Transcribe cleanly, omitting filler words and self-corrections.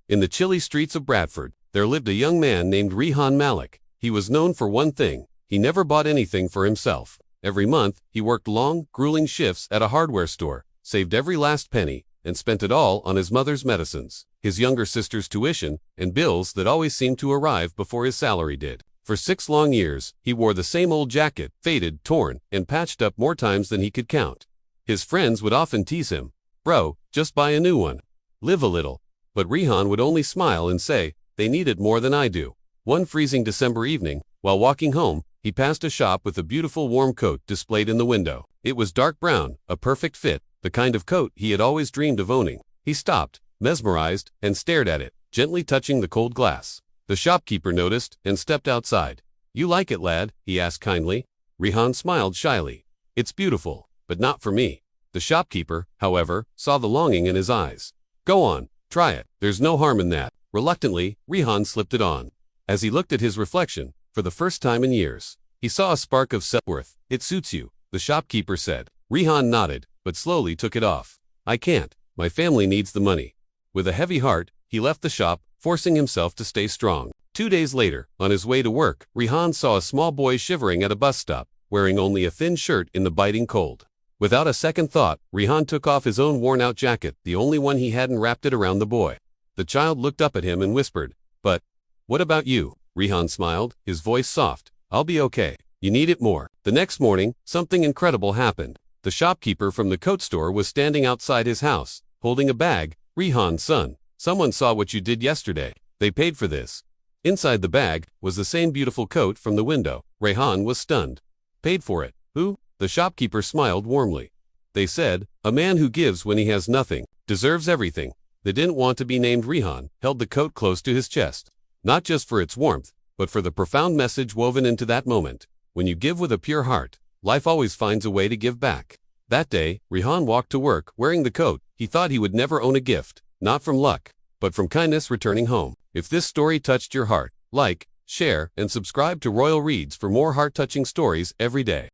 In the chilly streets of Bradford, there lived a young man named Rehan Malik. He was known for one thing: he never bought anything for himself. Every month, he worked long, grueling shifts at a hardware store, saved every last penny, and spent it all on his mother's medicines, his younger sister's tuition, and bills that always seemed to arrive before his salary did. For 6 long years, he wore the same old jacket, faded, torn, and patched up more times than he could count. His friends would often tease him, "Bro, just buy a new one. Live a little." But Rehan would only smile and say, "They need it more than I do." One freezing December evening, while walking home, he passed a shop with a beautiful warm coat displayed in the window. It was dark brown, a perfect fit, the kind of coat he had always dreamed of owning. He stopped, mesmerized, and stared at it, gently touching the cold glass. The shopkeeper noticed and stepped outside. "You like it, lad?" he asked kindly. Rehan smiled shyly. "It's beautiful, but not for me." The shopkeeper, however, saw the longing in his eyes. "Go on, try it. There's no harm in that." Reluctantly, Rehan slipped it on. As he looked at his reflection, for the first time in years, he saw a spark of self-worth. "It suits you," the shopkeeper said. Rehan nodded, but slowly took it off. "I can't. My family needs the money." With a heavy heart, he left the shop, forcing himself to stay strong. 2 days later, on his way to work, Rehan saw a small boy shivering at a bus stop, wearing only a thin shirt in the biting cold. Without a second thought, Rehan took off his own worn-out jacket, the only one he hadn't, wrapped it around the boy. The child looked up at him and whispered, "But what about you?" Rehan smiled, his voice soft. "I'll be okay. You need it more." The next morning, something incredible happened. The shopkeeper from the coat store was standing outside his house, holding a bag. "Rehan, son, someone saw what you did yesterday. They paid for this." Inside the bag was the same beautiful coat from the window. Rehan was stunned. "Paid for it? Who?" The shopkeeper smiled warmly. "They said, a man who gives when he has nothing, deserves everything." They didn't want to be named. Rehan held the coat close to his chest, not just for its warmth, but for the profound message woven into that moment. When you give with a pure heart, life always finds a way to give back. That day, Rehan walked to work wearing the coat. He thought he would never own a gift, not from luck, but from kindness returning home. If this story touched your heart, like, share, and subscribe to Royal Reads for more heart-touching stories every day.